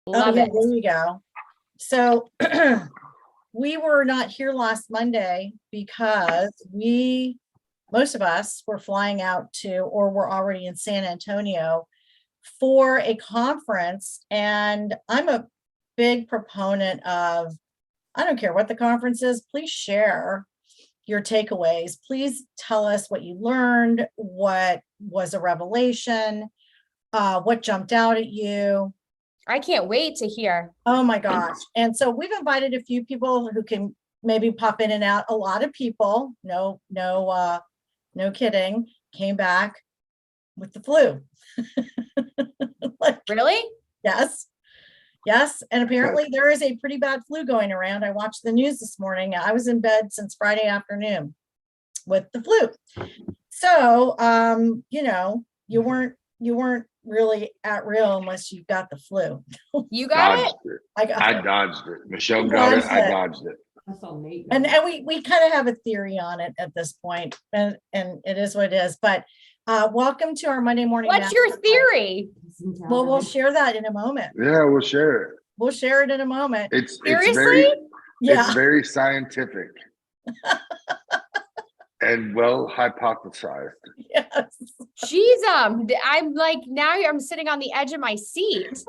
Love yeah, it. there you go. So we were not here last Monday because most of us were flying out to, or were already in San Antonio for a conference. And I'm a big proponent of, I don't care what the conference is, please share your takeaways. Please tell us what you learned, what was a revelation, what jumped out at you. I can't wait to hear. Oh my gosh. And so we've invited a few people who can maybe pop in and out. A lot of people, no kidding, came back with the flu. Like, Really? yes. And apparently there is a pretty bad flu going around. I watched the news this morning. I was in bed since Friday afternoon with the flu. So, you weren't really at real unless you got the flu. You got Dodged it? it. I dodged it. Michelle got it. I dodged it. And we kind of have a theory on it at this point, and it is what it is. But welcome to our Monday morning. What's your theory? Well, we'll share that in a moment. Yeah, we'll share it. We'll share it in a moment. It's Seriously? It's very scientific and well hypothesized. Yes. Jeez, I'm like, now I'm sitting on the edge of my seat.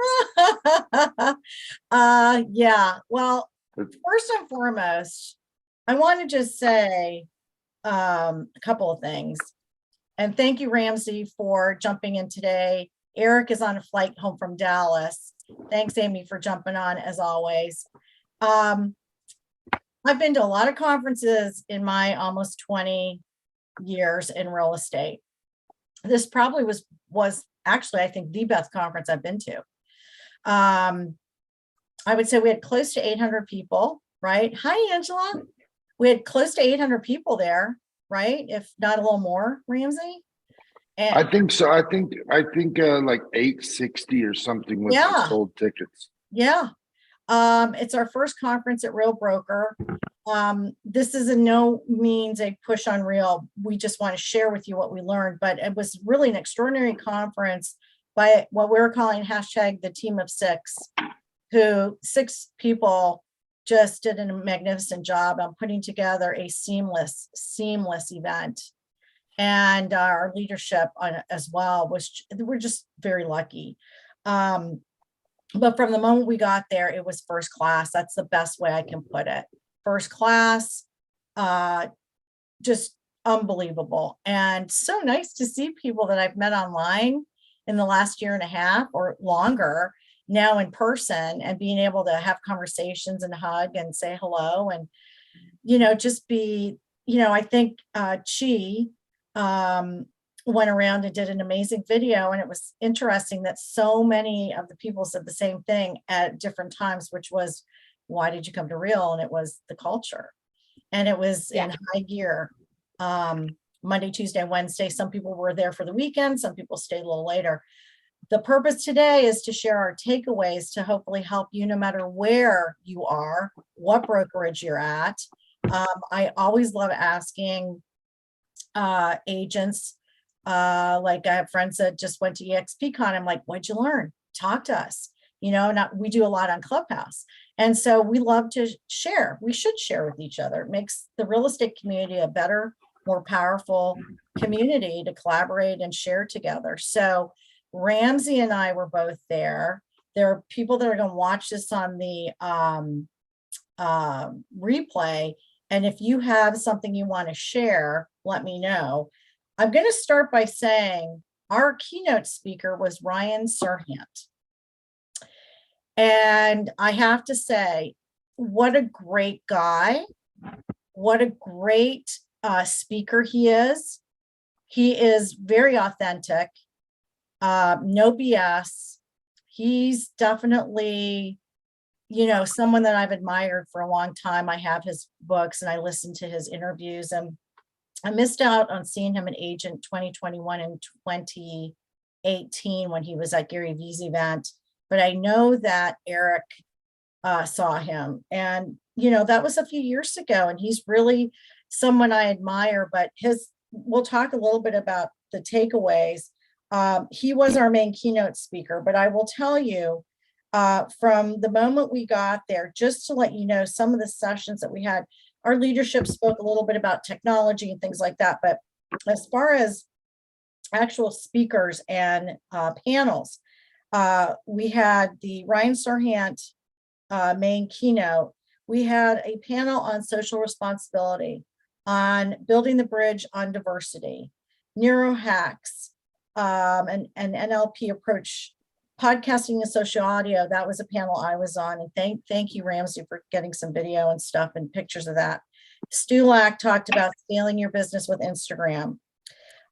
Yeah. Well, first and foremost, I want to just say a couple of things. And thank you, Ramsey, for jumping in today. Eric is on a flight home from Dallas. Thanks, Aimee, for jumping on as always. I've been to a lot of conferences in my almost 20 years in real estate. This probably was actually, I think, the best conference I've been to. I would say we had close to 800 people, right? Hi, Angela. We had close to 800 people there, right? If not a little more, Ramsey. And I think so. I think like 860 or something was the sold tickets. Yeah. It's our first conference at Real Broker. This is in no means a push on Real. We just want to share with you what we learned, but it was really an extraordinary conference by what we're calling hashtag the team of six, who 6 people just did a magnificent job on putting together a seamless event. And our leadership on it as well we're just very lucky. But from the moment we got there, it was first class. That's the best way I can put it. First class, just unbelievable. And so nice to see people that I've met online in the last year and a half or longer now in person, and being able to have conversations and hug and say hello and, just be, I think Chi went around and did an amazing video, and it was interesting that so many of the people said the same thing at different times, which was, why did you come to Real? And it was the culture, and it was in high gear. Monday, Tuesday, Wednesday. Some people were there for the weekend. Some people stayed a little later. The purpose today is to share our takeaways to hopefully help you, no matter where you are, what brokerage you're at. I always love asking agents, like I have friends that just went to EXPCon. I'm like, what'd you learn? Talk to us. We do a lot on Clubhouse. And so we love to share. We should share with each other. It makes the real estate community a better, more powerful community to collaborate and share together. So Ramsey and I were both there. There are people that are going to watch this on the replay. And if you have something you want to share, let me know. I'm going to start by saying our keynote speaker was Ryan Serhant. And I have to say, what a great guy. What a great speaker he is. He is very authentic. No BS. He's definitely, someone that I've admired for a long time. I have his books and I listened to his interviews, and I missed out on seeing him in Agent 2021 and 2018 when he was at Gary Vee's event. But I know that Eric saw him, and, that was a few years ago, and he's really someone I admire, but we'll talk a little bit about the takeaways. He was our main keynote speaker, but I will tell you, From the moment we got there, just to let you know, some of the sessions that we had, our leadership spoke a little bit about technology and things like that. But as far as actual speakers and panels, we had the Ryan Serhant main keynote. We had a panel on social responsibility, on building the bridge on diversity, neuro hacks, and NLP approach, podcasting and social audio. That was a panel I was on, and thank you, Ramsey, for getting some video and stuff and pictures of that. Stulak talked about scaling your business with Instagram.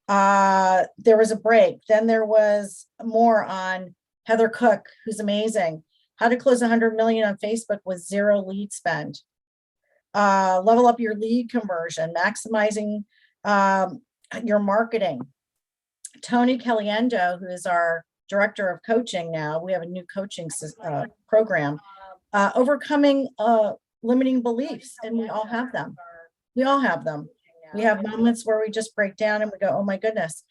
There was a break. Then there was more on Heather Cook, who's amazing. How to close 100 million on Facebook with zero lead spend. Level up your lead conversion, maximizing your marketing. Tony Caliendo, who is our director of coaching now, we have a new coaching program, overcoming limiting beliefs, and we all have them. We all have them. We have moments where we just break down and we go, oh my goodness.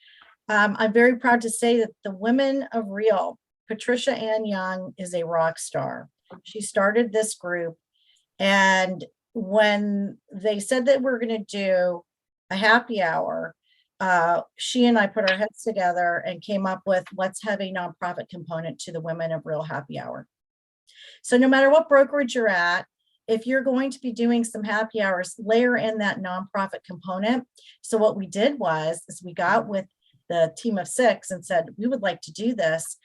I'm very proud to say that the Women of Real, Patricia Ann Young, is a rock star. She started this group, and when they said that we're going to do a happy hour, she and I put our heads together and came up with, let's have a nonprofit component to the Women of Real happy hour. So no matter what brokerage you're at, if you're going to be doing some happy hours, layer in that nonprofit component. So what we did was, is we got with the team of 6 and said, we would like to do this.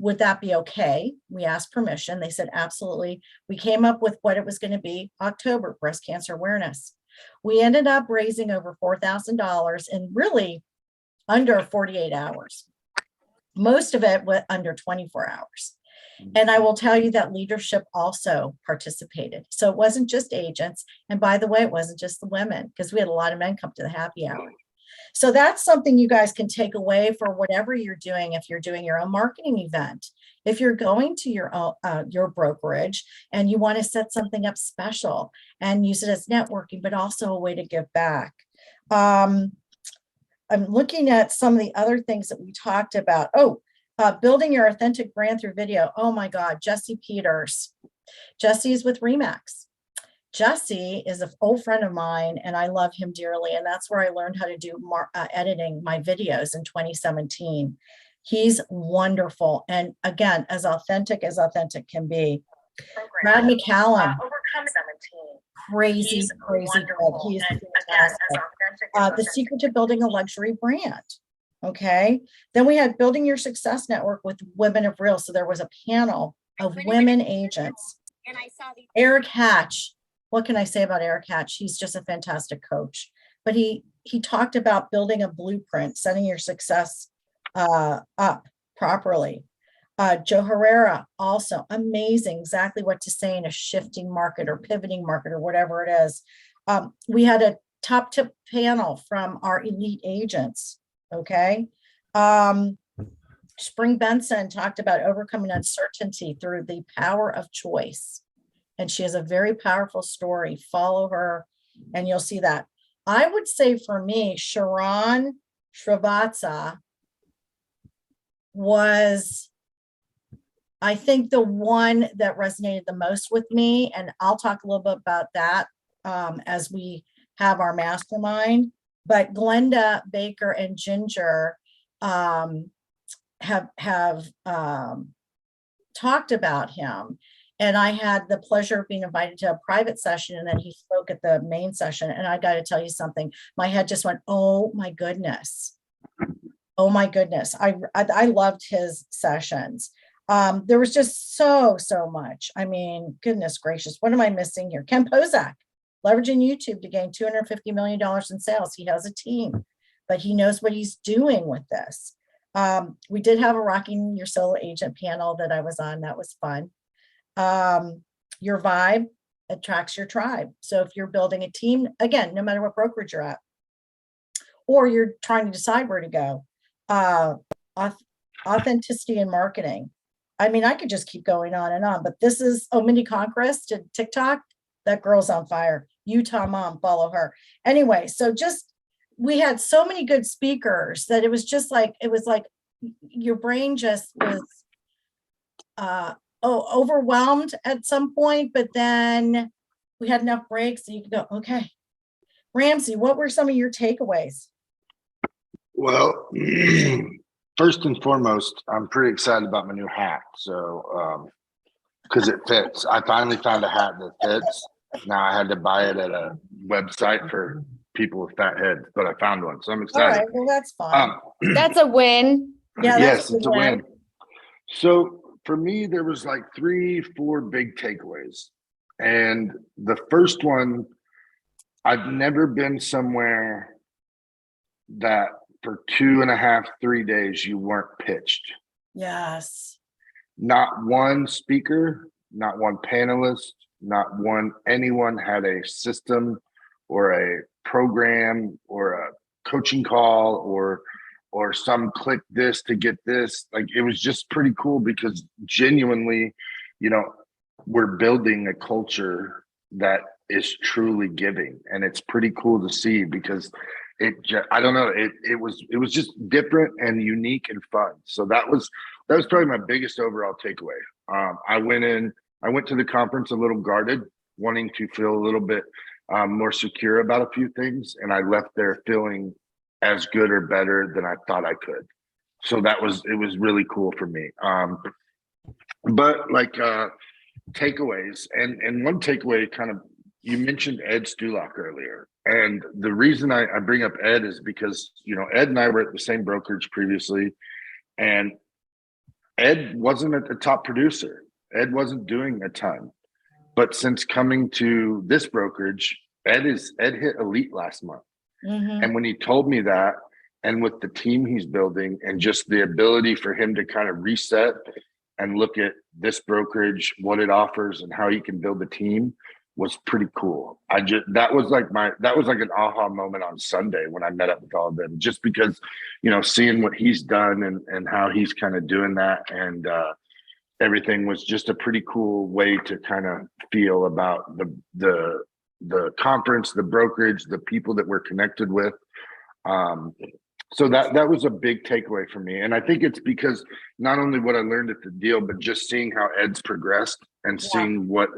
Would that be okay? We asked permission. They said, absolutely. We came up with what it was going to be: October, breast cancer awareness. We ended up raising over $4,000 in really under 48 hours. Most of it was under 24 hours. And I will tell you that leadership also participated. So it wasn't just agents. And by the way, it wasn't just the women, because we had a lot of men come to the happy hour. So that's something you guys can take away for whatever you're doing. If you're doing your own marketing event, if you're going to your own, your brokerage, and you want to set something up special and use it as networking, but also a way to give back. I'm looking at some of the other things that we talked about. Building your authentic brand through video. Oh my God, Jesse Peters. Jesse is with Remax. Jesse is an old friend of mine, and I love him dearly. And that's where I learned how to do editing my videos in 2017. He's wonderful. And again, as authentic can be. Brad McCallum. Crazy good. He's fantastic. The secret to building a luxury brand. Okay. Then we had building your success network with Women of Real. So there was a panel of women agents. And I saw Eric Hatch. What can I say about Eric Hatch? He's just a fantastic coach. But he talked about building a blueprint, setting your success up properly. Joe Herrera, also amazing, exactly what to say in a shifting market or pivoting market or whatever it is. We had a top tip panel from our elite agents. Okay. Spring Benson talked about overcoming uncertainty through the power of choice. And she has a very powerful story. Follow her and you'll see that. I would say for me, Sharon Srivatsa was, I think, the one that resonated the most with me. And I'll talk a little bit about that as we have our mastermind. But Glenda Baker and Ginger have talked about him. And I had the pleasure of being invited to a private session, and then he spoke at the main session. And I got to tell you something, my head just went, oh my goodness. Oh my goodness. I loved his sessions. There was just so much. I mean, goodness gracious, what am I missing here? Ken Pozak, leveraging YouTube to gain $250 million in sales. He has a team, but he knows what he's doing with this. We did have a Rocking Your Solo Agent panel that I was on. That was fun. Your vibe attracts your tribe. So if you're building a team, again, no matter what brokerage you're at, or you're trying to decide where to go, authenticity in marketing. I mean, I could just keep going on and on, but this is, Mindy Conquest to TikTok. That girl's on fire. Utah mom, follow her. Anyway, so just, we had so many good speakers that it was just like, it was like your brain just was overwhelmed at some point, but then we had enough breaks so you could go, okay. Ramsey, what were some of your takeaways? Well, first and foremost, I'm pretty excited about my new hat. So, because it fits. I finally found a hat that fits. Now I had to buy it at a website for people with fat heads, but I found one, so I'm All excited. right, well, that's fine. That's a win. Yeah, Yes, it's a win. So for me, there was like 3-4 big takeaways. And the first one, I've never been somewhere that for 2.5, 3 days, you weren't pitched. Yes. Not one speaker, not one panelist, not one anyone had a system or a program or a coaching call or some click this to get this. Like, it was just pretty cool because genuinely, we're building a culture that is truly giving, and it's pretty cool to see because I don't know, it was just different and unique and fun. So that was probably my biggest overall takeaway. I went to the conference a little guarded, wanting to feel a little bit more secure about a few things, and I left there feeling as good or better than I thought I could. So it was really cool for me. But like takeaways, and one takeaway kind of, you mentioned Ed Stulak earlier. And the reason I bring up Ed is because, Ed and I were at the same brokerage previously, and Ed wasn't a top producer. Ed wasn't doing a ton. But since coming to this brokerage, Ed hit elite last month. Mm-hmm. And when he told me that, and with the team he's building and just the ability for him to kind of reset and look at this brokerage, what it offers and how he can build a team, was pretty cool. That was like an aha moment on Sunday when I met up with all of them, just because, seeing what he's done and how he's kind of doing that, and everything was just a pretty cool way to kind of feel about the conference, the brokerage, the people that we're connected with. So that was a big takeaway for me. And I think it's because not only what I learned at the deal, but just seeing how Ed's progressed and seeing what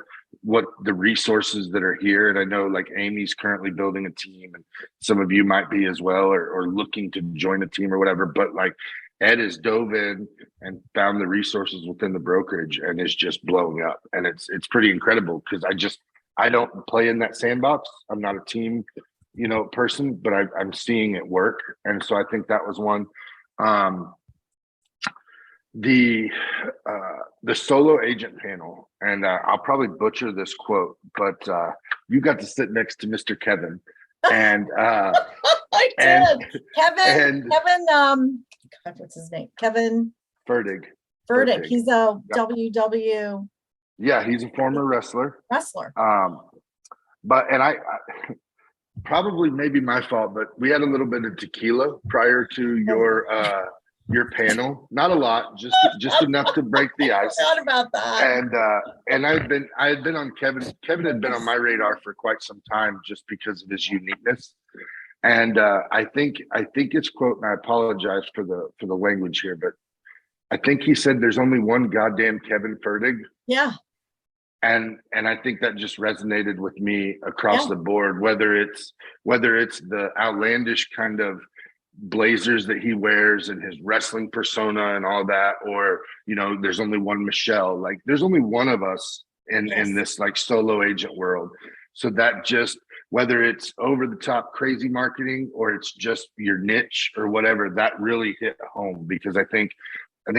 the resources that are here. And I know like Aimee's currently building a team, and some of you might be as well, or looking to join a team or whatever. But like Ed has dove in and found the resources within the brokerage and is just blowing up. And it's pretty incredible because I don't play in that sandbox. I'm not a team person, but I'm seeing it work. And so I think that was one. The solo agent panel, and I'll probably butcher this quote, but you got to sit next to Mr. Kevin, and I did. Kevin, God, what's his name? Kevin Fertig. He's a WW. Yeah, he's a former wrestler. But I probably maybe my fault, but we had a little bit of tequila prior to your panel. Not a lot, just enough to break the ice. I forgot about that. And I had been on Kevin. Kevin had been on my radar for quite some time just because of his uniqueness. And I think it's quote, and I apologize for the language here, but I think he said there's only one goddamn Kevin Fertig. Yeah. And I think that just resonated with me across the board, whether it's the outlandish kind of blazers that he wears and his wrestling persona and all that, or, there's only one Michele. Like, there's only one of us in this like solo agent world. So that just, whether it's over the top crazy marketing or it's just your niche or whatever, that really hit home, because I think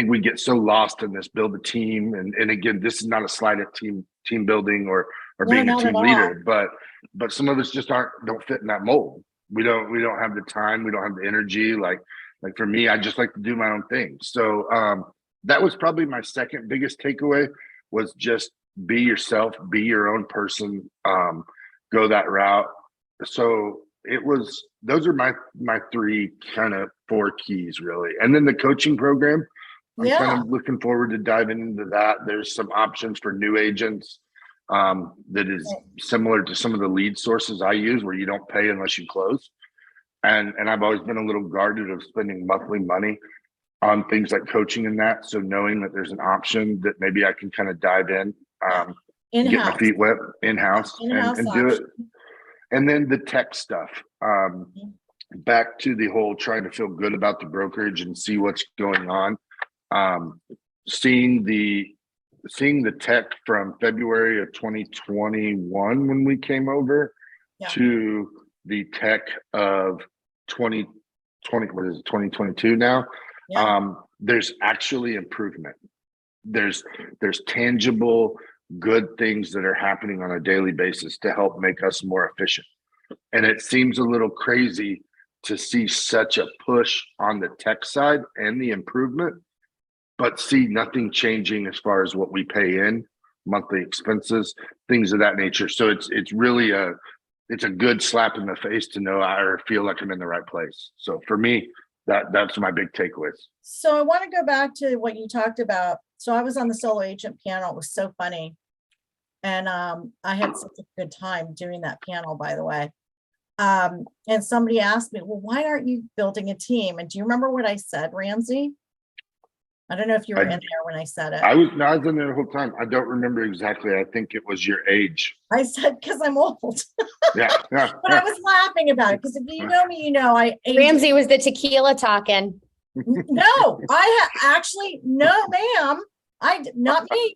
we get so lost in this build a team. And again, this is not a slight at team building or being a team leader, but some of us just don't fit in that mold. We don't have the time. We don't have the energy. Like for me, I just like to do my own thing. So that was probably my second biggest takeaway, was just be yourself, be your own person, go that route. So those are my 3 kind of 4 keys really. And then the coaching program, I'm kind of looking forward to diving into that. There's some options for new agents that is similar to some of the lead sources I use, where you don't pay unless you close. And I've always been a little guarded of spending monthly money on things like coaching and that. So knowing that there's an option that maybe I can kind of dive in, get my In-house. feet wet in-house In-house and do it. option. And then the tech stuff, back to the whole trying to feel good about the brokerage and see what's going on. Seeing the tech from February of 2021 when we came over to the tech of 2022 now. There's actually improvement. There's tangible good things that are happening on a daily basis to help make us more efficient. And it seems a little crazy to see such a push on the tech side and the improvement, but see nothing changing as far as what we pay in, monthly expenses, things of that nature. So it's really a good slap in the face to know or feel like I'm in the right place. So for me, that's my big takeaways. So I want to go back to what you talked about. So I was on the solo agent panel. It was so funny. And I had such a good time doing that panel, by the way. And somebody asked me, well, why aren't you building a team? And do you remember what I said, Ramsey? I don't know if you were in there when I said it. I was in there the whole time. I don't remember exactly. I think it was your age. I said, because I'm old. Yeah. But I was laughing about it because if you know me, you know, Ramsey was the tequila talking. No, actually, no, ma'am. Not me.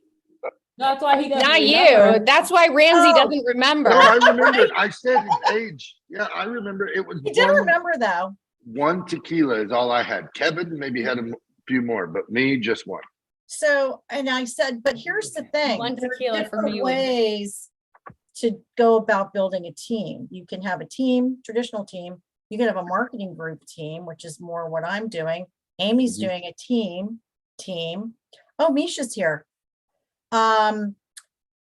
That's why he doesn't Not remember. you. That's why Ramsey doesn't remember. No, I remember. I said his age. Yeah, I remember. It was I did remember though. One tequila is all I had. Kevin maybe had a few more, but me just one. So, and I said, but here's the thing. One There are tequila for different me. ways to go about building a team. You can have a team, traditional team. You can have a marketing group team, which is more what I'm doing. Amy's doing a team. Oh, Misha's here. And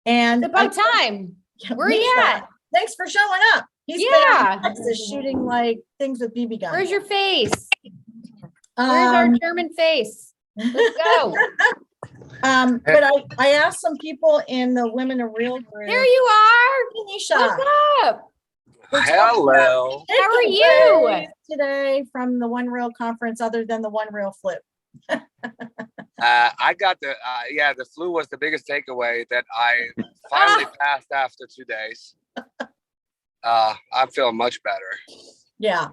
It's about time. Where are you Misha, at? thanks for showing up. He's been out in Texas shooting like things with BB guns. Where's your face? Where's our German face? Let's go. But I asked some people in the Women of Real group. There you are. Misha. What's up? Hello. How are you? Today from the OneReal conference, other than the OneReal flu. I got the flu was the biggest takeaway that I finally passed after 2 days. I'm feeling much better. Yeah.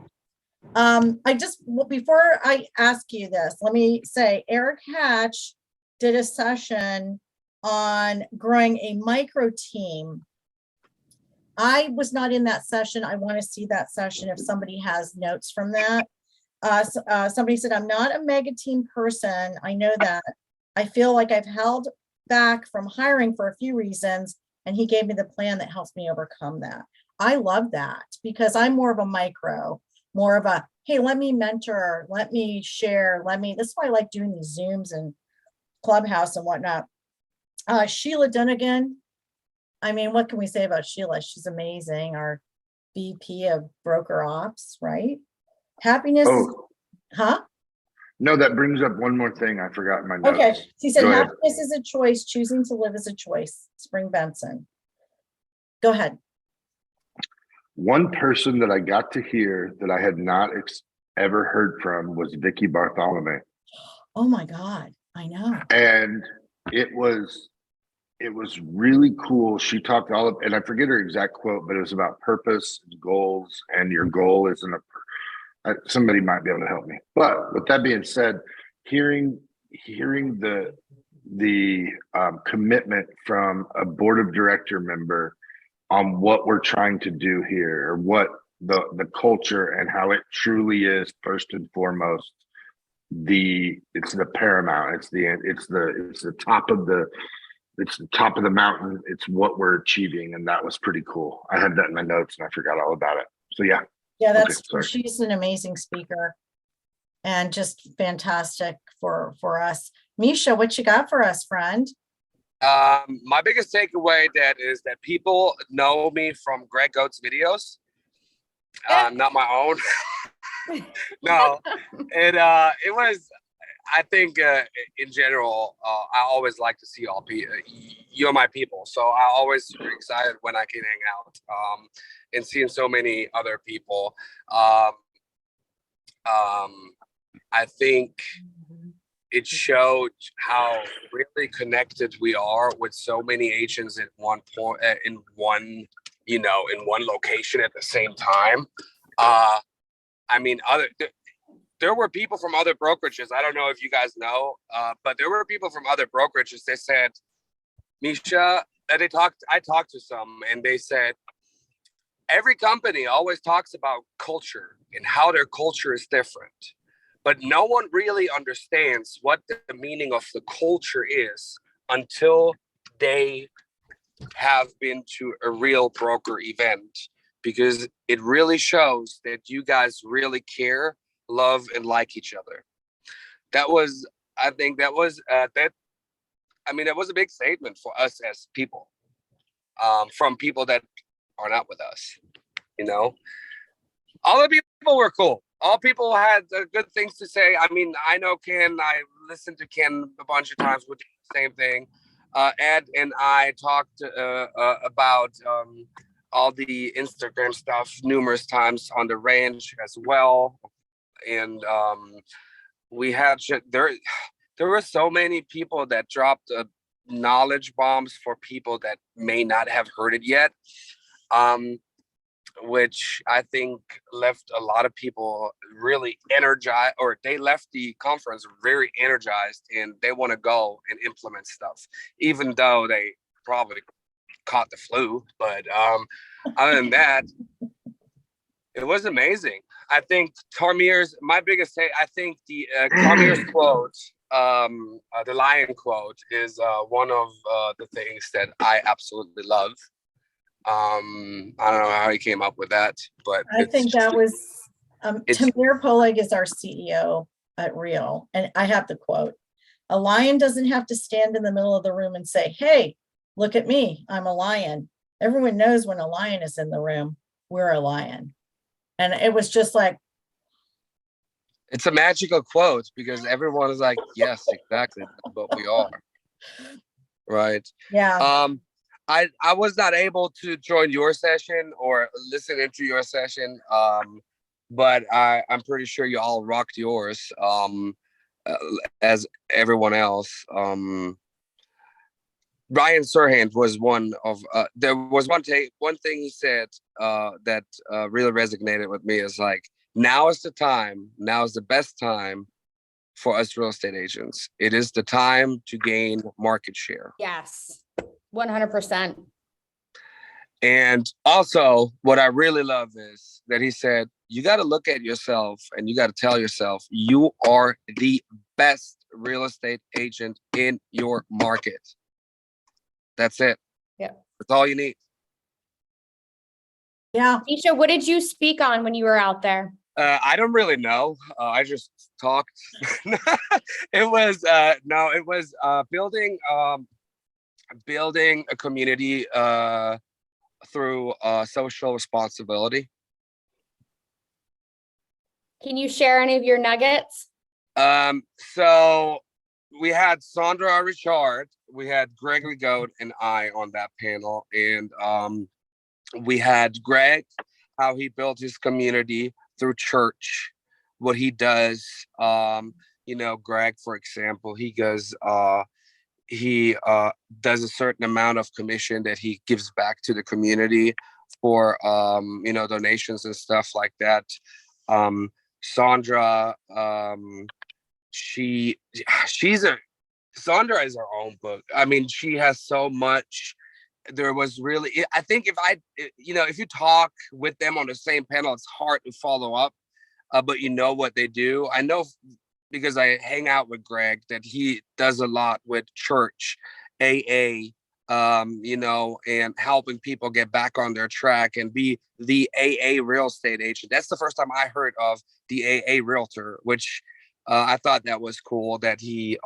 Before I ask you this, let me say Eric Hatch did a session on growing a micro team. I was not in that session. I want to see that session if somebody has notes from that. Somebody said, I'm not a mega team person. I know that. I feel like I've held back from hiring for a few reasons, and he gave me the plan that helps me overcome that. I love that because I'm more of a micro, more of a, hey, let me mentor, let me share, that's why I like doing these Zooms and Clubhouse and whatnot. Sheila Dunnigan. I mean, what can we say about Sheila? She's amazing. Our VP of Broker Ops, right? Happiness. Huh? No, that brings up one more thing I forgot in my notes. Okay. He said, Go ahead. happiness is a choice. Choosing to live is a choice. Spring Benson. Go ahead. One person that I got to hear that I had not ever heard from was Vicky Bartholomew. Oh my God. I know. And it was really cool. She talked and I forget her exact quote, but it was about purpose and goals, and your goal isn't somebody might be able to help me. But with that being said, hearing the commitment from a board of director member on what we're trying to do here, or what the culture and how it truly is first and foremost, it's the paramount, it's the top of the mountain, it's what we're achieving, and that was pretty cool. I had that in my notes and I forgot all about it. So yeah. Yeah, Okay, she's an amazing speaker and just fantastic for us. Misha, what you got for us, friend? My biggest takeaway is that people know me from Greg Goat's videos, not my own. No, it was. I think in general, I always like to see all people. You're my people, so I always super excited when I can hang out and seeing so many other people. I think it showed how really connected we are with so many agents at one point, in one location at the same time. I mean, there were people from other brokerages. I don't know if you guys know, but there were people from other brokerages. They said, Misha, I talked to some, and they said, every company always talks about culture and how their culture is different, but no one really understands what the meaning of the culture is until they have been to a real broker event, because it really shows that you guys really care, love, and like each other. That was a big statement for us as people, from people that are not with us. All the people were cool. All people had good things to say. I mean, I know Ken. I listened to Ken a bunch of times with the same thing. Ed and I talked about all the Instagram stuff numerous times on the ranch as well. And we had there were so many people that dropped knowledge bombs for people that may not have heard it yet, which I think left a lot of people really energized, or they left the conference very energized, and they want to go and implement stuff, even though they probably caught the flu. But other than that, it was amazing. I think Tamir's quote, the lion quote, is one of the things that I absolutely love. I don't know how he came up with that, but I think that was Tamir Poleg is our CEO at Real, and I have the quote: "A lion doesn't have to stand in the middle of the room and say, 'Hey, look at me, I'm a lion.' Everyone knows when a lion is in the room, we're a lion." And it was just like, it's a magical quote, because everyone is like, yes, exactly, that's what we are. Right. yeah. I was not able to join your session or listen into your session, but I'm pretty sure you all rocked yours, as everyone else. Ryan Serhant was one of, there was one thing he said that really resonated with me, is like, now is the best time for us real estate agents. It is the time to gain market share. Yes. 100%. And also, what I really love is that he said, you got to look at yourself and you got to tell yourself, you are the best real estate agent in your market. That's it. Yeah. That's all you need. Yeah. Misha, what did you speak on when you were out there? I don't really know. I just talked. It was building a community through social responsibility. Can you share any of your nuggets? So we had Sandra Richard, we had Gregory Goat and I on that panel, and we had Greg, how he built his community through church, what he does. Greg, for example, he does a certain amount of commission that he gives back to the community for donations and stuff like that. Sandra, Sandra is her own book. I mean, she has so much. There was really, I think if you talk with them on the same panel, it's hard to follow up, but you know what they do. I know because I hang out with Greg that he does a lot with church, AA, and helping people get back on their track and be the AA real estate agent. That's the first time I heard of the AA realtor, which I thought that was cool that he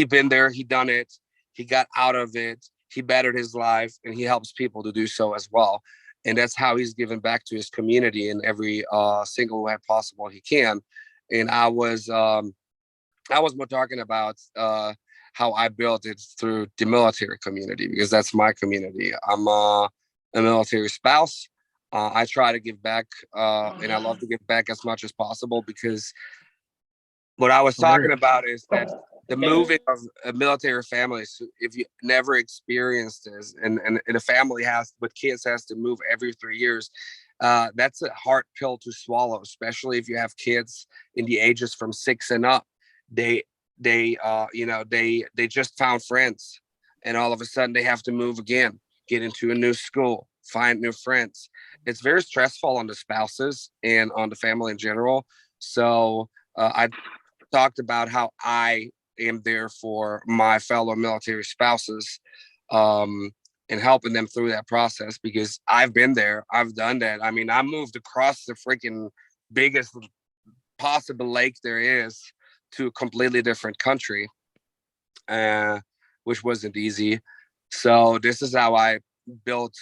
been there, he done it, he got out of it, he bettered his life, and he helps people to do so as well. And that's how he's given back to his community in every single way possible he can. And I was more talking about how I built it through the military community, because that's my community. I'm a military spouse. I try to give back, and I love to give back as much as possible, because What I was talking Hilarious. about is that the moving of military families, if you never experienced this, and a family with kids has to move every 3 years, that's a hard pill to swallow, especially if you have kids in the ages from 6 and up. They just found friends, and all of a sudden they have to move again, get into a new school, find new friends. It's very stressful on the spouses and on the family in general. So I talked about how I am there for my fellow military spouses, and helping them through that process, because I've been there. I've done that. I mean, I moved across the freaking biggest possible lake there is to a completely different country, which wasn't easy. So this is how I built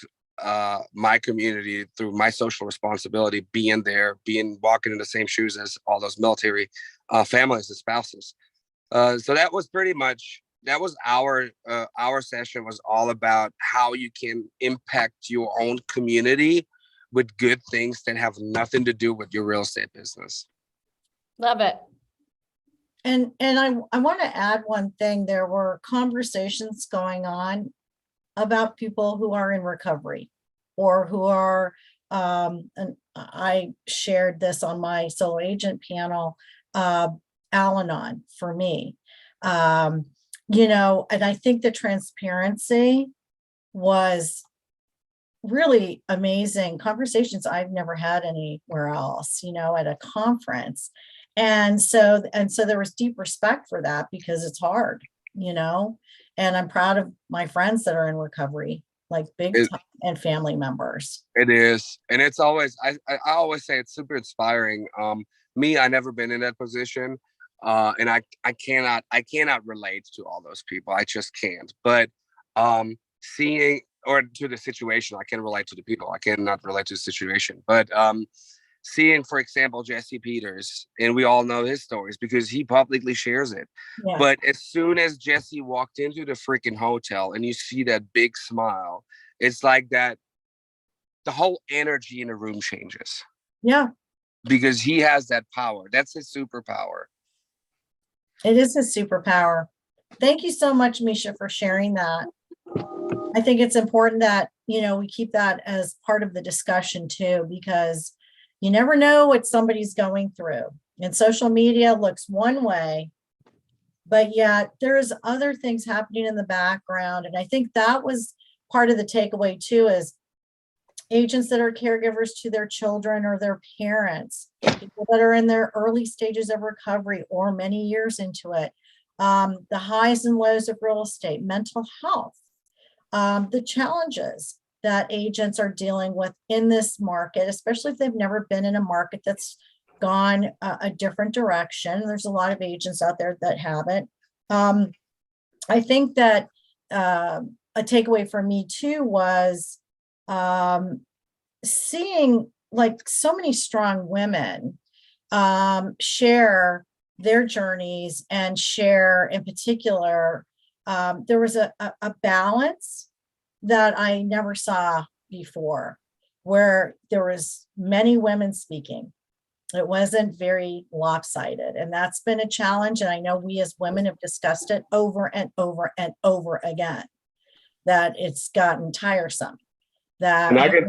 my community, through my social responsibility, being there, walking in the same shoes as all those military families and spouses. So that was pretty much, that was our session, was all about how you can impact your own community with good things that have nothing to do with your real estate business. Love it. And I want to add one thing. There were conversations going on about people who are in recovery, or who are, and I shared this on my solo agent panel, Al-Anon for me. And I think the transparency was really amazing. Conversations I've never had anywhere else, at a conference. And so there was deep respect for that, because it's hard, and I'm proud of my friends that are in recovery, like big time, and family members. It is. And it's always, I always say it's super inspiring. I never been in that position. And I cannot relate to all those people. I just can't. But seeing, or to the situation, I can relate to the people. I cannot relate to the situation. But seeing, for example, Jesse Peters, and we all know his stories because he publicly shares it. Yeah. But as soon as Jesse walked into the freaking hotel and you see that big smile, it's like that, the whole energy in the room changes. Yeah. Because he has that power. That's his superpower. It is a superpower. Thank you so much, Misha, for sharing that. I think it's important that, we keep that as part of the discussion too, because you never know what somebody's going through. And social media looks one way, but yet there's other things happening in the background. And I think that was part of the takeaway too, is agents that are caregivers to their children or their parents, people that are in their early stages of recovery or many years into it, the highs and lows of real estate, mental health, the challenges that agents are dealing with in this market, especially if they've never been in a market that's gone a different direction. There's a lot of agents out there that haven't. I think that a takeaway for me too was seeing like so many strong women share their journeys, and share in particular, there was a balance that I never saw before, where there was many women speaking. It wasn't very lopsided, and that's been a challenge. And I know we as women have discussed it over and over and over again, that it's gotten tiresome. And I can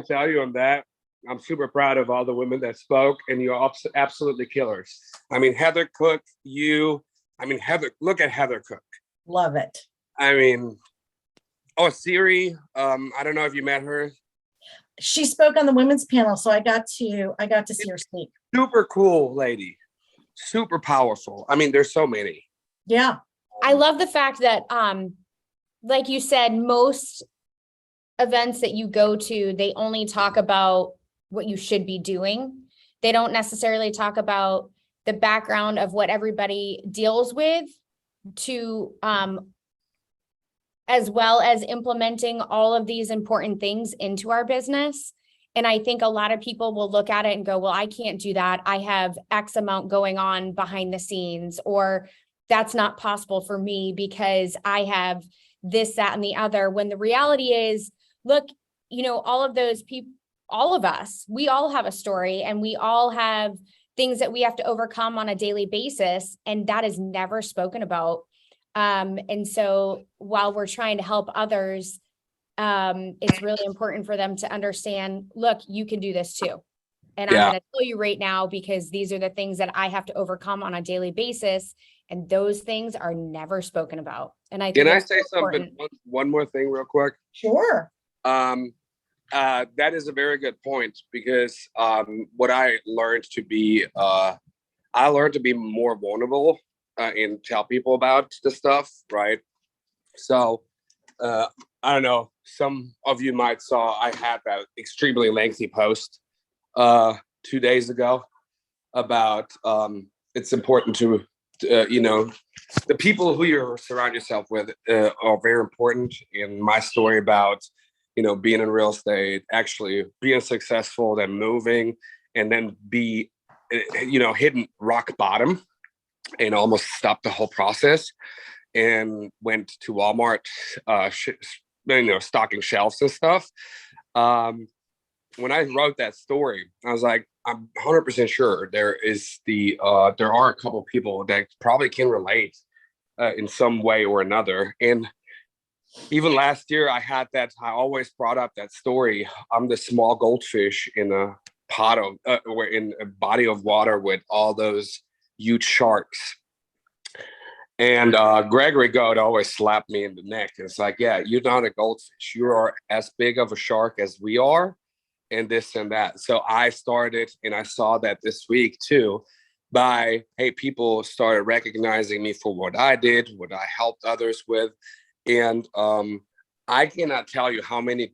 tell you on that, I'm super proud of all the women that spoke, and you're absolutely killers. I mean, Heather Cook, look at Heather Cook. Love it. I mean, Siri, I don't know if you met her. She spoke on the women's panel, so I got to see her speak. Super cool lady, super powerful. I mean, there's so many. Yeah. I love the fact that, like you said, most events that you go to, they only talk about what you should be doing. They don't necessarily talk about the background of what everybody deals with, to as well as implementing all of these important things into our business. And I think a lot of people will look at it and go, well, I can't do that. I have X amount going on behind the scenes, or that's not possible for me because I have this, that, and the other. When the reality is, look, all of those people, all of us, we all have a story, and we all have things that we have to overcome on a daily basis, and that is never spoken about. And so while we're trying to help others, it's really important for them to understand, look, you can do this too. And I'm going to tell you right now, because these are the things that I have to overcome on a daily basis. And those things are never spoken about. And I think can I say something? One more thing real quick. Sure. That is a very good point, because what I learned to be, I learned to be more vulnerable and tell people about the stuff, right? So I don't know, some of you might saw I had that extremely lengthy post 2 days ago about it's important to the people who you surround yourself with are very important. In my story about being in real estate, actually being successful, then moving, and then be hitting rock bottom and almost stopped the whole process, and went to Walmart stocking shelves and stuff. When I wrote that story, I was like, I'm 100% sure there are a couple of people that probably can relate in some way or another. And even last year, I always brought up that story. I'm the small goldfish in a pot of, in a body of water with all those huge sharks. And Gregory Goat always slapped me in the neck. It's like, yeah, you're not a goldfish. You are as big of a shark as we are, and this and that. So I started, and I saw that this week too, people started recognizing me for what I did, what I helped others with. And I cannot tell you how many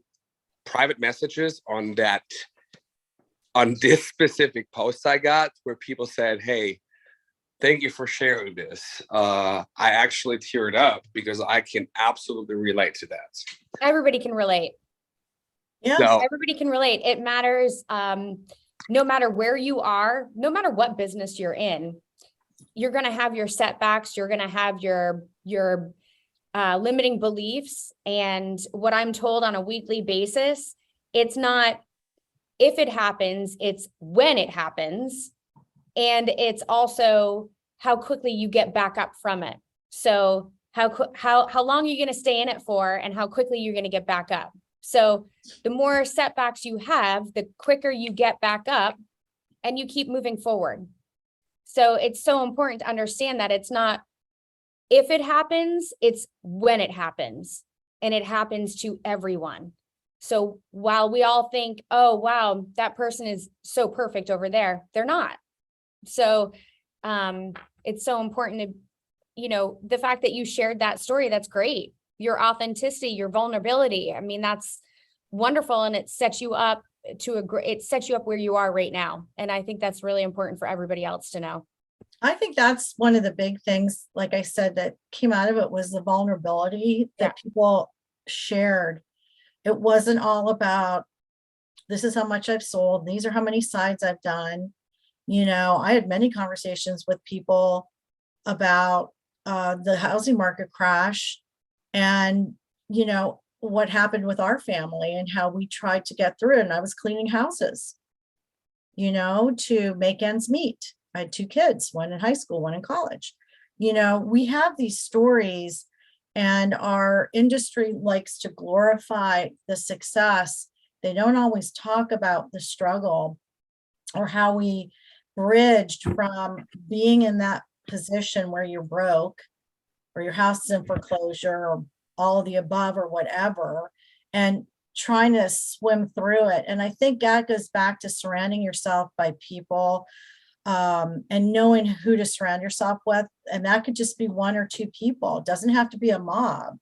private messages on this specific post I got, where people said, hey, thank you for sharing this. I actually teared up because I can absolutely relate to that. Everybody can relate. Yeah, So, everybody can relate. It matters. No matter where you are, no matter what business you're in, you're going to have your setbacks. You're going to have your limiting beliefs. And what I'm told on a weekly basis, it's not if it happens, it's when it happens. And it's also how quickly you get back up from it. So how long are you going to stay in it for, and how quickly you're going to get back up. So the more setbacks you have, the quicker you get back up and you keep moving forward. So it's so important to understand that it's not if it happens, it's when it happens, and it happens to everyone. So while we all think, oh, wow, that person is so perfect over there, they're not. So it's so important to, the fact that you shared that story, that's great. Your authenticity, your vulnerability. I mean, that's wonderful. And it sets you up where you are right now. And I think that's really important for everybody else to know. I think that's one of the big things, like I said, that came out of it was the vulnerability that people shared. It wasn't all about, this is how much I've sold, these are how many sides I've done. I had many conversations with people about the housing market crash and, what happened with our family and how we tried to get through it. And I was cleaning houses, to make ends meet. I had 2 kids, one in high school, one in college. We have these stories, and our industry likes to glorify the success. They don't always talk about the struggle or how we bridged from being in that position where you're broke or your house is in foreclosure or all of the above or whatever, and trying to swim through it. And I think that goes back to surrounding yourself by people and knowing who to surround yourself with. And that could just be 1 or 2 people. It doesn't have to be a mob.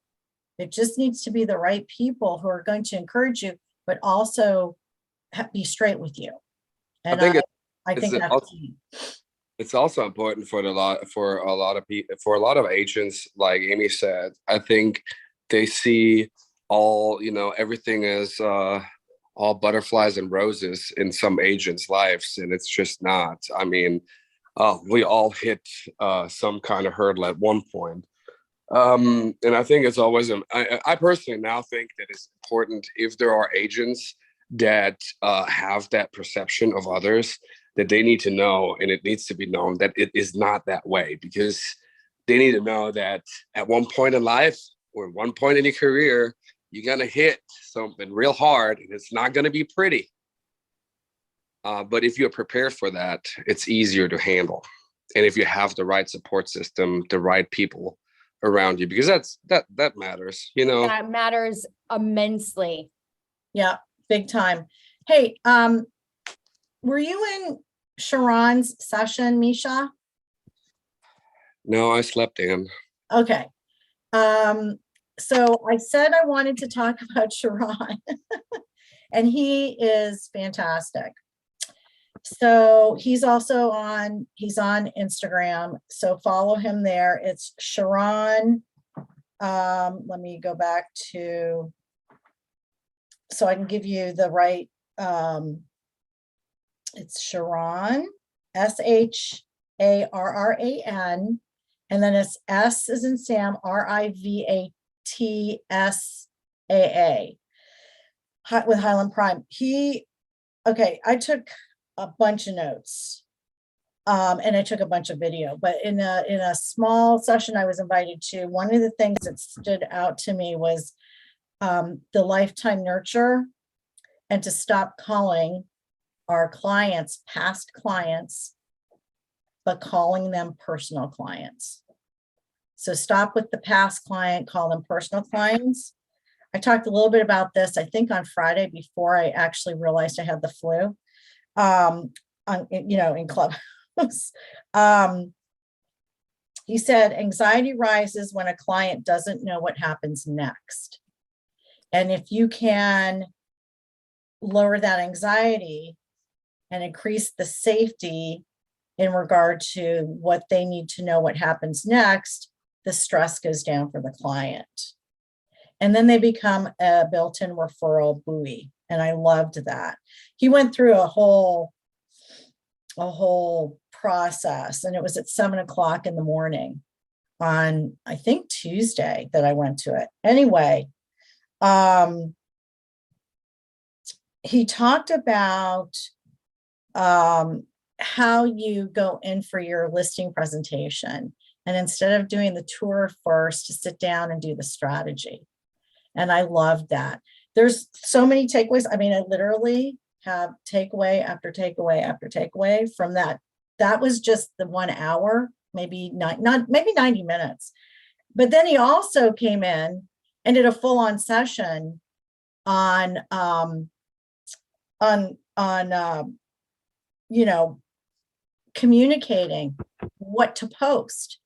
It just needs to be the right people who are going to encourage you, but also be straight with you. And I think that's key. It's also important for a lot of people, for a lot of agents, like Aimee said. I think they see everything as all butterflies and roses in some agents' lives, and it's just not. I mean, we all hit some kind of hurdle at one point. And I think it's always, I personally now think that it's important if there are agents that have that perception of others, that they need to know, and it needs to be known that it is not that way, because they need to know that at one point in life or one point in your career, you're going to hit something real hard, and it's not going to be pretty. But if you're prepared for that, it's easier to handle. And if you have the right support system, the right people around you, because that matters, you know. That matters immensely. Yeah, big time. Hey, were you in Sharon's session, Misha? No, I slept in. Okay. So I said I wanted to talk about Sharon, and he is fantastic. So he's also on Instagram. So follow him there. It's Sharon. Let me go back to, so I can give you the right, it's Sharon, SHARRAN, and then it's S as in Sam, RIVATSAA, with Highland Prime. Okay, I took a bunch of notes, and I took a bunch of video, but in a small session I was invited to, one of the things that stood out to me was the lifetime nurture, and to stop calling our clients past clients, but calling them personal clients. So stop with the past client, call them personal clients. I talked a little bit about this, I think on Friday, before I actually realized I had the flu, in Clubhouse. He said, anxiety rises when a client doesn't know what happens next. And if you can lower that anxiety and increase the safety in regard to what they need to know what happens next, the stress goes down for the client. And then they become a built-in referral buoy. And I loved that. He went through a whole process, and it was at 7 o'clock in the morning on, I think, Tuesday that I went to it. Anyway, he talked about how you go in for your listing presentation, and instead of doing the tour first, to sit down and do the strategy. And I loved that. There's so many takeaways. I mean, I literally have takeaway after takeaway after takeaway from that. That was just the 1 hour, maybe maybe 90 minutes. But then he also came in and did a full-on session on communicating what to post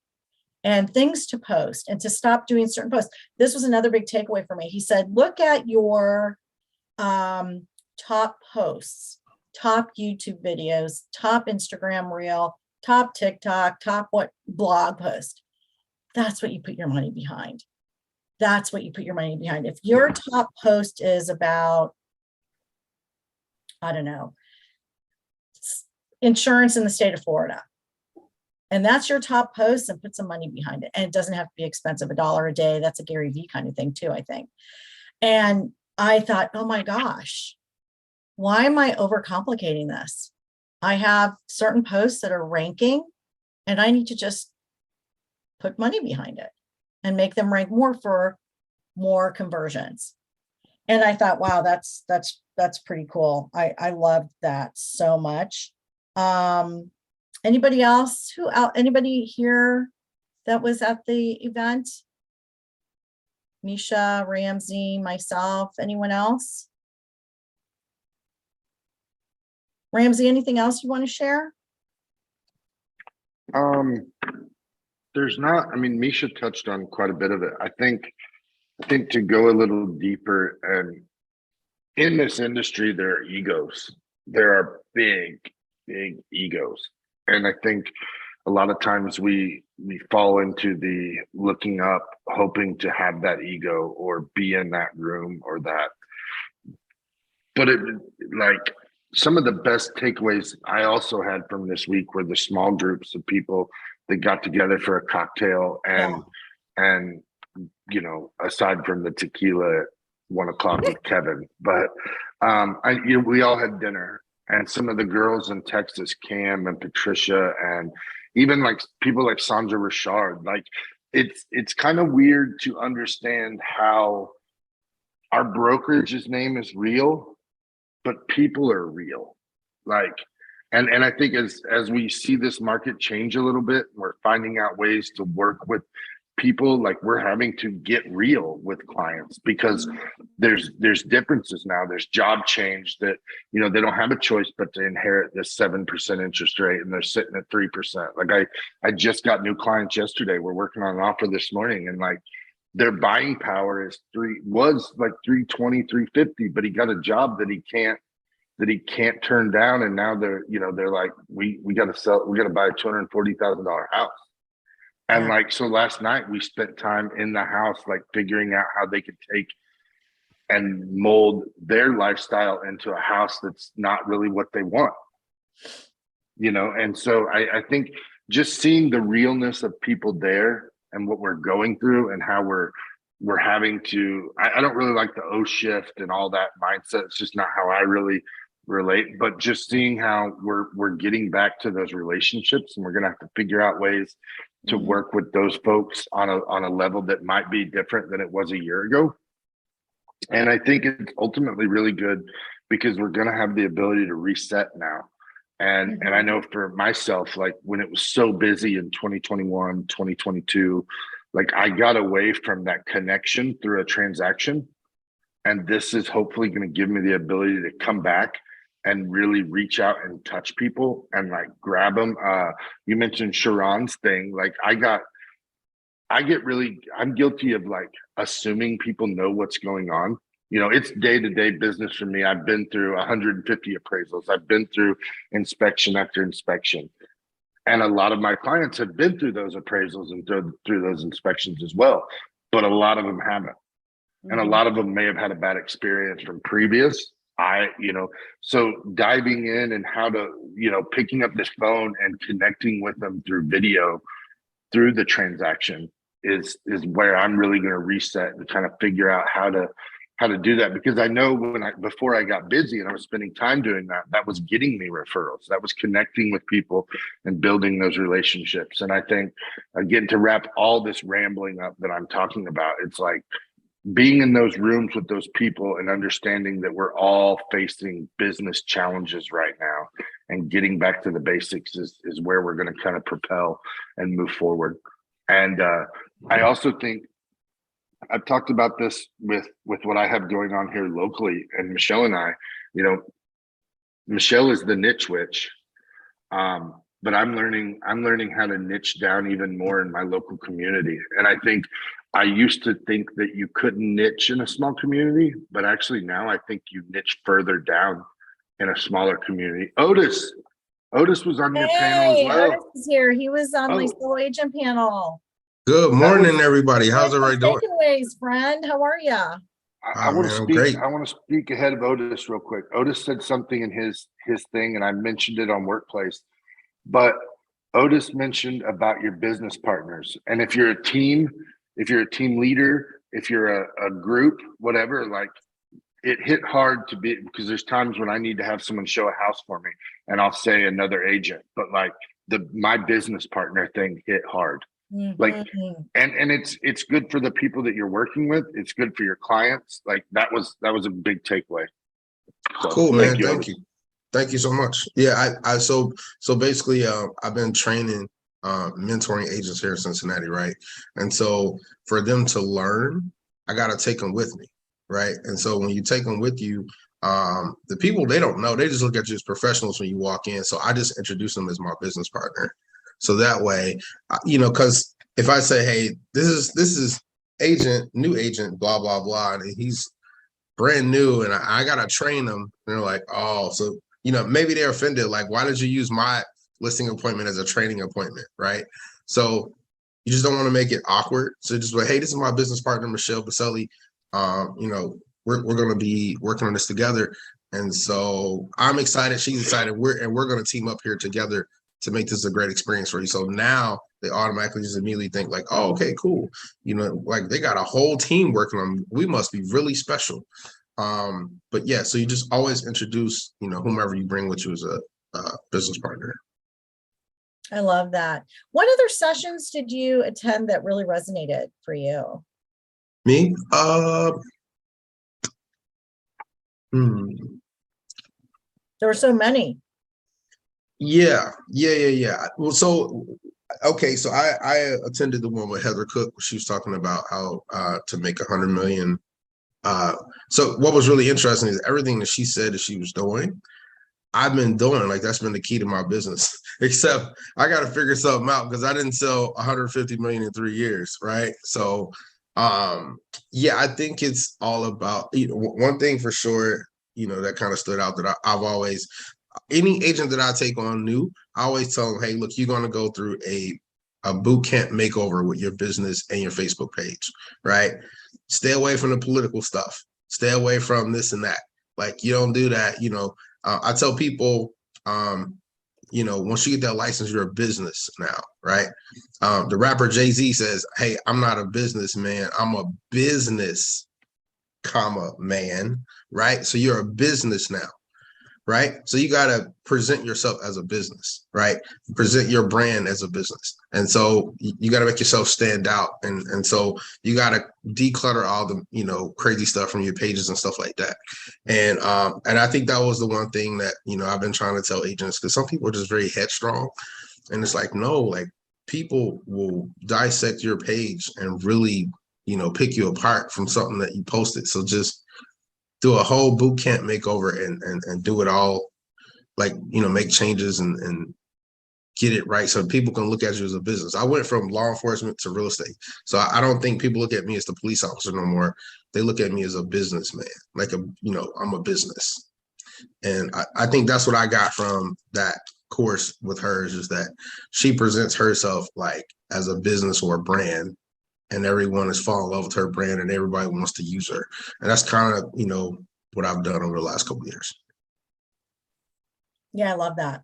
and things to post, and to stop doing certain posts. This was another big takeaway for me. He said, look at your top posts, top YouTube videos, top Instagram reel, top TikTok, top blog post. That's what you put your money behind. That's what you put your money behind. If your top post is about, I don't know, insurance in the state of Florida, and that's your top post, and put some money behind it. And it doesn't have to be expensive, $1 a day. That's a Gary Vee kind of thing too, I think. And I thought, oh my gosh, why am I overcomplicating this? I have certain posts that are ranking, and I need to just put money behind it and make them rank more for more conversions. And I thought, wow, that's pretty cool. I loved that so much. Anybody else anybody here that was at the event? Misha, Ramsey, myself, anyone else? Ramsey, anything else you want to share? There's not, I mean, Misha touched on quite a bit of it. I think to go a little deeper, and in this industry, there are egos. There are big egos. And I think a lot of times we fall into the looking up, hoping to have that ego or be in that room or that. But it, like, some of the best takeaways I also had from this week were the small groups of people that got together for a cocktail and aside from the tequila at 1 o'clock with Kevin, but we all had dinner, And some of the girls in Texas, Cam and Patricia, and even like people like Sandra Richard, like it's kind of weird to understand how our brokerage's name is real, but people are real. Like, and I think as we see this market change a little bit, we're finding out ways to work with people. Like, we're having to get real with clients because there's differences now. There's job change that, you know, they don't have a choice but to inherit this 7% interest rate, and they're sitting at 3%. Like, I just got new clients yesterday. We're working on an offer this morning, and like, their buying power was like 320, 350, but he got a job that he can't turn down. And now they're like, we got to buy a $240,000 house. And like, so last night we spent time in the house, like figuring out how they could take and mold their lifestyle into a house that's not really what they want, you know? And so I think just seeing the realness of people there and what we're going through and how we're having to, I don't really like the O shift and all that mindset. It's just not how I really relate, but just seeing how we're getting back to those relationships, and we're going to have to figure out ways to work with those folks on a level that might be different than it was a year ago. And I think it's ultimately really good because we're going to have the ability to reset now. And I know for myself, like when it was so busy in 2021, 2022, like I got away from that connection through a transaction. And this is hopefully going to give me the ability to come back and really reach out and touch people and like grab them. You mentioned Sharon's thing. Like I'm guilty of like assuming people know what's going on. You know, it's day-to-day business for me. I've been through 150 appraisals. I've been through inspection after inspection. And a lot of my clients have been through those appraisals and through those inspections as well. But a lot of them haven't. And a lot of them may have had a bad experience from previous. So diving in and how to, picking up this phone and connecting with them through video, through the transaction is where I'm really going to reset and kind of figure out how to do that. Because I know before I got busy and I was spending time doing that, that was getting me referrals. That was connecting with people and building those relationships. And I think, again, to wrap all this rambling up that I'm talking about, it's like being in those rooms with those people and understanding that we're all facing business challenges right now, and getting back to the basics is where we're going to kind of propel and move forward. And I also think I've talked about this with what I have going on here locally, and Michele and I, Michele is the niche witch. But I'm learning how to niche down even more in my local community. And I think I used to think that you couldn't niche in a small community, but actually now I think you niche further down in a smaller community. Otis was on your panel as well. Otis is here. He was on my solo agent panel. Good morning, everybody. How's everybody doing? Takeaways, friend. How are you? I want to speak ahead of Otis real quick. Otis said something in his thing, and I mentioned it on Workplace. But Otis mentioned about your business partners. And if you're a team leader, if you're a group, whatever, like it hit hard to be, because there's times when I need to have someone show a house for me and I'll say another agent, but like my business partner thing hit hard. Like, and it's good for the people that you're working with. It's good for your clients. Like that was a big takeaway. So, cool, man. Thank you so much. Yeah, so basically, I've been training, mentoring agents here in Cincinnati, right? And so for them to learn, I got to take them with me, right? And so when you take them with you, the people, they don't know, they just look at you as professionals when you walk in. So I just introduce them as my business partner. So that way, because if I say, hey, this is new agent, blah, blah, blah, and he's brand new and I got to train them, and they're like, oh, so maybe they're offended. Like, why did you use my listing appointment as a training appointment, right? So you just don't want to make it awkward. So just like, hey, this is my business partner, Michele Bellisari. We're going to be working on this together. And so I'm excited. She's excited. We're going to team up here together to make this a great experience for you. So now they automatically just immediately think like, oh, okay, cool. Like they got a whole team working on, we must be really special. But yeah, so you just always introduce, whomever you bring with you as a business partner. I love that. What other sessions did you attend that really resonated for you? Me? There were so many. Yeah. Well, so okay, so I attended the one with Heather Cook where she was talking about how to make 100 million. So what was really interesting is everything that she said that she was doing, I've been doing. Like, that's been the key to my business. Except I got to figure something out because I didn't sell 150 million in 3 years, right? So yeah, I think it's all about, one thing for sure, that kind of stood out that I've always, any agent that I take on new, I always tell them, hey, look, you're going to go through a boot camp makeover with your business and your Facebook page, right? Stay away from the political stuff. Stay away from this and that. Like, you don't do that. I tell people, once you get that license, you're a business now, right? The rapper Jay-Z says, hey, I'm not a businessman. I'm a business, man, right? So you're a business now, right? So you got to present yourself as a business, right? Present your brand as a business. And so you got to make yourself stand out. And so you got to declutter all the, crazy stuff from your pages and stuff like that. And I think that was the one thing that, I've been trying to tell agents, because some people are just very headstrong. And it's like, no, like, people will dissect your page and really, pick you apart from something that you posted. So just do a whole boot camp makeover and do it all, like, make changes and get it right so people can look at you as a business. I went from law enforcement to real estate. So I don't think people look at me as the police officer no more. They look at me as a businessman, like I'm a business. And I think that's what I got from that course with her, is just that she presents herself like as a business or a brand, and everyone is falling in love with her brand and everybody wants to use her. And that's kind of, what I've done over the last couple of years. Yeah, I love that.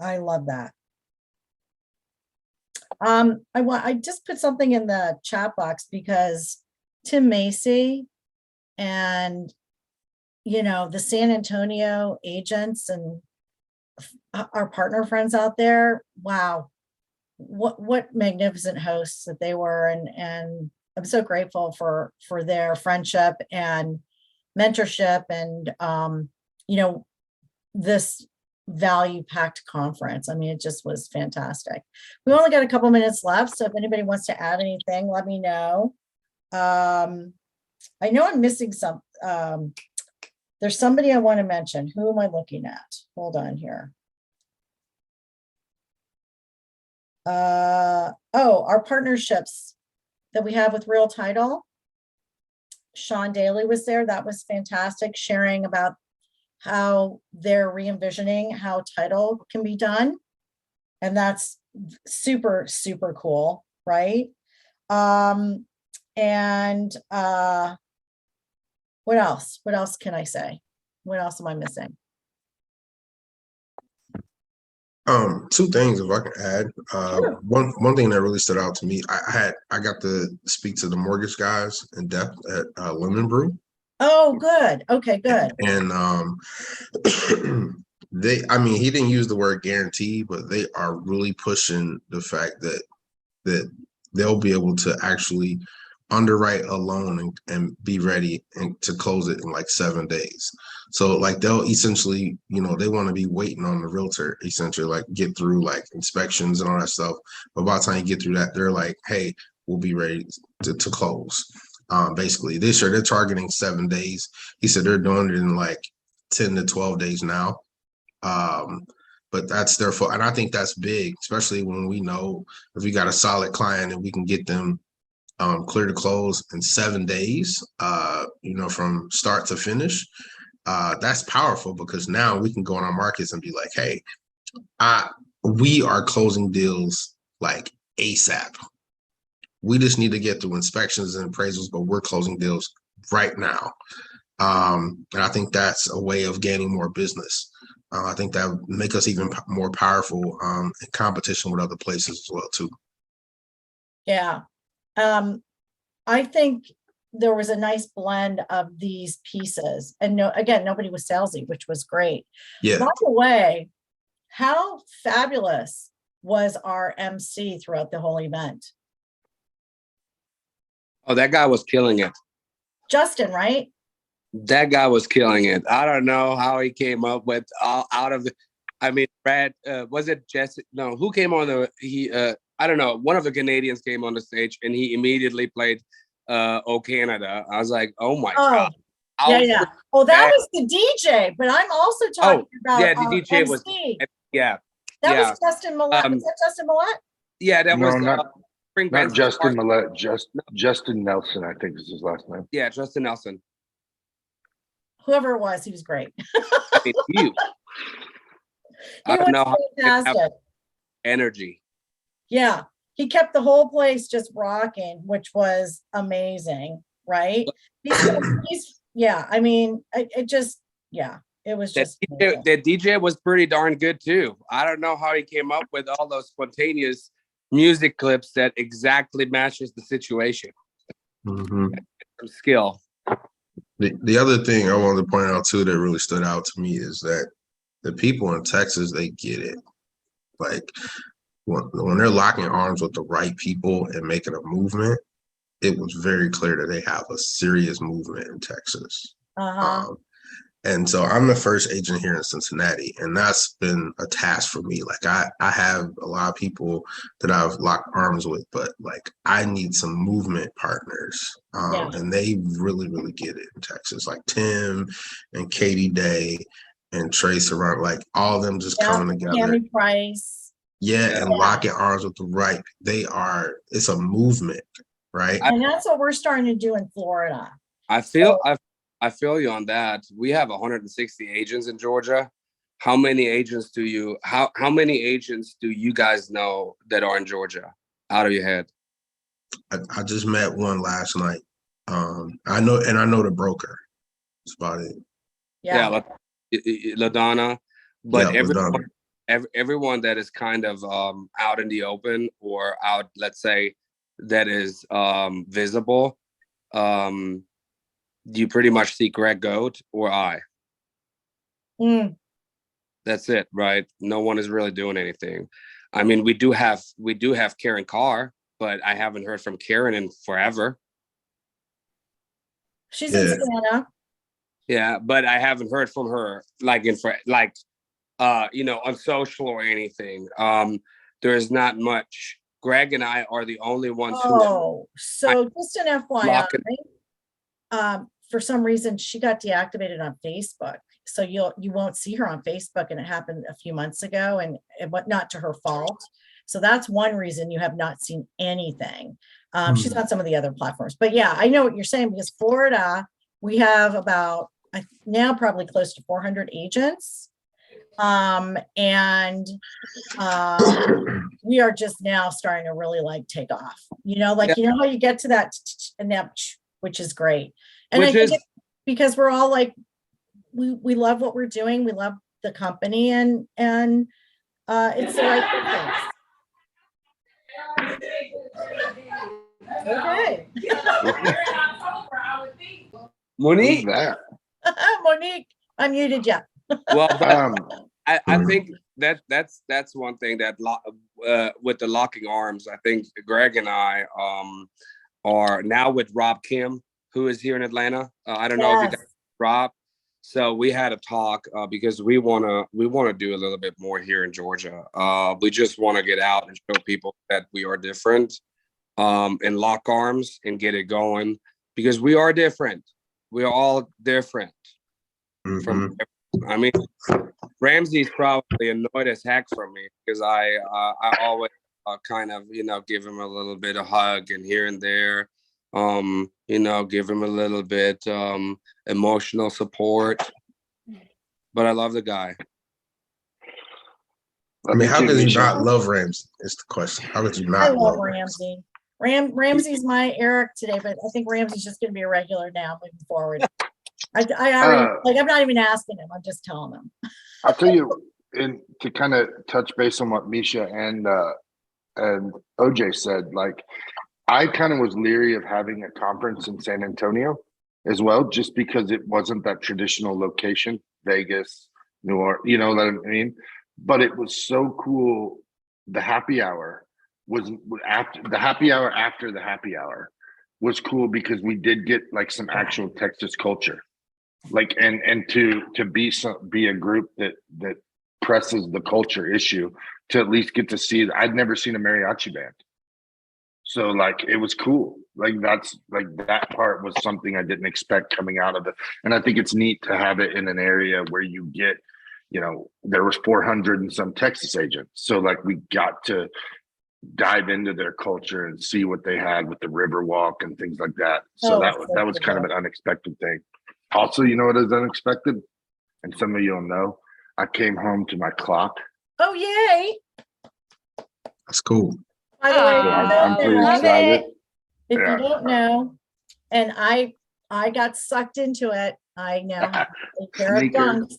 I love that. I just put something in the chat box because Tim Macy and, the San Antonio agents and our partner friends out there, wow, what magnificent hosts that they were. And I'm so grateful for their friendship and mentorship and, this value-packed conference. I mean, it just was fantastic. We only got a couple minutes left, so if anybody wants to add anything, let me know. I know I'm missing some. There's somebody I want to mention. Who am I looking at? Hold on here. Our partnerships that we have with Real Title. Sean Daly was there. That was fantastic, sharing about how they're re-envisioning how title can be done. And that's super, super cool, right? And what else? What else can I say? What else am I missing? Two things, if I can add. Sure. One thing that really stood out to me, I got to speak to the mortgage guys in depth at Lemon Brew. Oh, good. Okay, good. And he didn't use the word guarantee, but they are really pushing the fact that they'll be able to actually underwrite a loan and be ready and to close it in like 7 days. So like they'll essentially, they want to be waiting on the realtor, essentially, like get through like inspections and all that stuff. But by the time you get through that, they're like, hey, we'll be ready to close. Basically this year they're targeting 7 days. He said they're doing it in like 10 to 12 days now. But that's their fault. And I think that's big, especially when we know if we got a solid client and we can get them clear to close in 7 days, from start to finish. That's powerful because now we can go on our markets and be like, hey, we are closing deals like ASAP. We just need to get through inspections and appraisals, but we're closing deals right now. And I think that's a way of gaining more business. I think that would make us even more powerful in competition with other places as well, too. Yeah. I think there was a nice blend of these pieces. And no, again, nobody was salesy, which was great. Yeah. By the way, how fabulous was our MC throughout the whole event? Oh, that guy was killing it. Justin, right? That guy was killing it. I don't know how he came up with out of the. I mean, Brad, was it Jesse? No, who came on the? I don't know. One of the Canadians came on the stage and he immediately played "Oh Canada." I was like, "Oh my god!" Yeah. Oh, that was the DJ, but I'm also talking about yeah, the DJ MC. was yeah. That was Justin Millette. Was that Justin Millette? Yeah, that was not Justin Millette. Justin Nelson, I think is his last name. Yeah, Justin Nelson. Whoever it was, he was great. I mean, I don't know how fantastic energy. Yeah, he kept the whole place just rocking, which was amazing, right? Yeah, I mean, it was just that DJ was pretty darn good too. I don't know how he came up with all those spontaneous music clips that exactly matches the situation. Mm-hmm. Some skill. The other thing I wanted to point out too that really stood out to me is that the people in Texas, they get it. Like when they're locking arms with the right people and making a movement, it was very clear that they have a serious movement in Texas. And so I'm the first agent here in Cincinnati, and that's been a task for me. Like I have a lot of people that I've locked arms with, but like I need some movement partners. And they really, really get it in Texas. Like Tim and Katie Day and Trace Serhant, like all of them just coming together. Tammy Price. Yeah, and locking arms with the right. It's a movement, right? And that's what we're starting to do in Florida. I feel you on that. We have 160 agents in Georgia. How many agents do you guys know that are in Georgia out of your head? I just met one last night. I know the broker. That's about it. Yeah, LaDonna. But everyone that is kind of out in the open or out, let's say, that is visible, you pretty much see Greg Goat or I. That's it, right? No one is really doing anything. I mean, we do have Karen Carr, but I haven't heard from Karen in forever. She's in Savannah. Yeah, but I haven't heard from her on social or anything. There is not much. Greg and I are the only ones so just an FYI, for some reason she got deactivated on Facebook. So you won't see her on Facebook, and it happened a few months ago, and not to her fault. So that's one reason you have not seen anything. She's on some of the other platforms, but yeah, I know what you're saying, because Florida, we have about now probably close to 400 agents. We are just now starting to really take off, you know how you get to that and that, which is great. And I think because we're all we love what we're doing. We love the company, and it's the right thing. Okay. Monique. Monique, I muted you. Well, I think that's one thing that with the locking arms, I think Greg and I are now with Rob Kim, who is here in Atlanta. I don't know if you guys Rob. So we had a talk because we wanna do a little bit more here in Georgia. We just want to get out and show people that we are different, and lock arms and get it going, because we are different. We are all different. From, I mean, Ramsey's probably annoyed as heck from me because I always kind of give him a little bit of hug and here and there. Give him a little bit emotional support, but I love the guy. I mean, how could you not love Ramsey? Is the question. How could you not? I love Ramsey. Ramsey's my Eric today, but I think Ramsey's just going to be a regular now moving forward. I already I'm not even asking him. I'm just telling him. I'll tell you, and to kind of touch base on what Misha and OJ said, I kind of was leery of having a conference in San Antonio as well, just because it wasn't that traditional location, Vegas, New Orleans, you know what I mean? But it was so cool. The happy hour was after the happy hour after the happy hour was cool because we did get like some actual Texas culture, like and to be a group that presses the culture issue, to at least get to see. I'd never seen a mariachi band, so like it was cool. Like that's like that part was something I didn't expect coming out of it, and I think it's neat to have it in an area where you get, you know, there was 400 and some Texas agents, so like we got to dive into their culture and see what they had with the river walk and things like that. So that was kind of an unexpected thing. Also, you know what is unexpected? And some of you'll know, I came home to my clock. Oh, yay. That's cool. By the way, I'm pretty love excited. it. if Yeah. you don't know, and I got sucked into it. I now have a pair of Sneaker. dunks.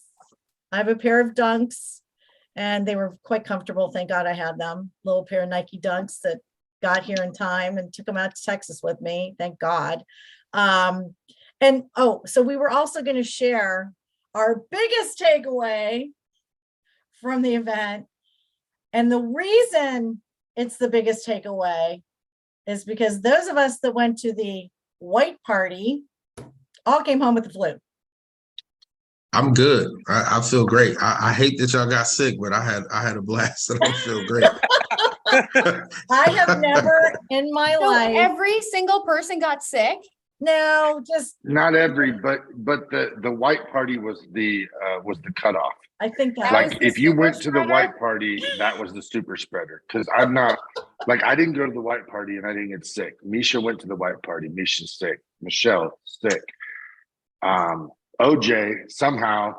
I have a pair of dunks, and they were quite comfortable. Thank God I had them. Little pair of Nike dunks that got here in time and took them out to Texas with me. Thank God. And so we were also going to share our biggest takeaway from the event. And the reason it's the biggest takeaway is because those of us that went to the white party all came home with the flu. I'm good. I feel great. I hate that y'all got sick, but I had a blast and I feel great. I have never in my So life, every single person got sick? no, just, Not every, but the white party was the cutoff. I think That Like was the if you super went to the spreader? white party, that was the super spreader. Because I'm not like, I didn't go to the white party and I didn't get sick. Misha went to the white party. Misha's sick. Michele sick. OJ somehow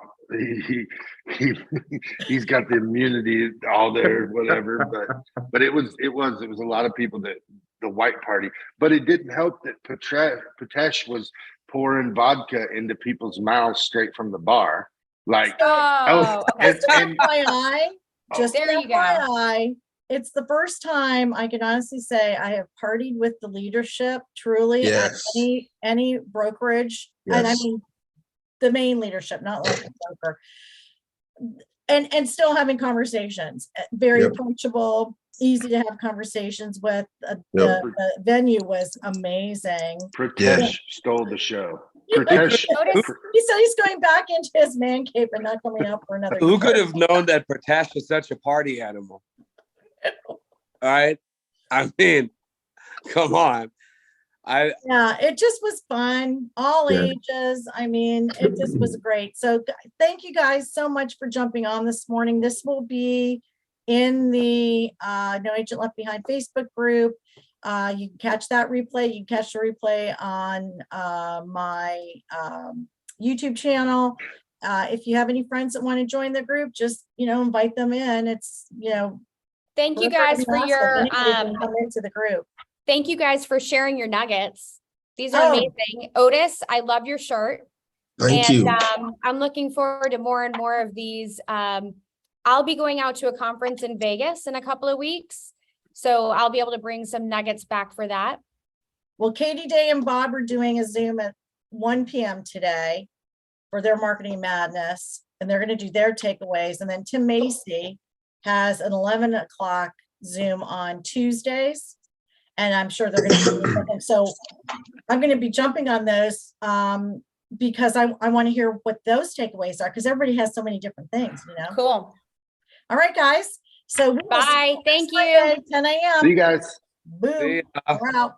he's got the immunity all there, whatever. But it was a lot of people that the white party. But it didn't help that Patesh was pouring vodka into people's mouths straight from the bar. Like Oh, okay. just FYI, just There you go. FYI, it's the first time I can honestly say I have partied with the leadership truly Yes. at any brokerage. And I Yes. mean, the main leadership, not like a broker. And still having conversations, very Yep. approachable, easy to have conversations with. Yep. The venue was amazing. Pratesh stole the show. Pratesh, Notice- He said he's going back into his man cave and not coming out for another Who year. could have known that Pratash is such a party animal? All right. I mean, come on. Yeah, it just was fun, all Yeah. ages. I mean, it just was great. So thank you guys so much for jumping on this morning. This will be in the No Agent Left Behind Facebook group. You can catch that replay. You can catch the replay on my YouTube channel. If you have any friends that want to join the group, just, invite them in. It's, Thank you we're guys for agnostic. your Anybody can come into the group. thank you guys for sharing your nuggets. These are Oh. amazing. Otis, I love your shirt. Thank and you. I'm looking forward to more and more of these. I'll be going out to a conference in Vegas in a couple of weeks, so I'll be able to bring some nuggets back for that. Well, Katie Day and Bob are doing a Zoom at 1 p.m. today for their Marketing Madness, and they're going to do their takeaways. And then Tim Macy has an 11 o'clock Zoom on Tuesdays, and I'm sure they're going to do something. So I'm going to be jumping on those because I want to hear what those takeaways are, because everybody has so many different things, Cool. All right, guys. So we will see Bye. you Thank next you. Monday, 10 a.m. see you guys. Boom. See ya. We're out.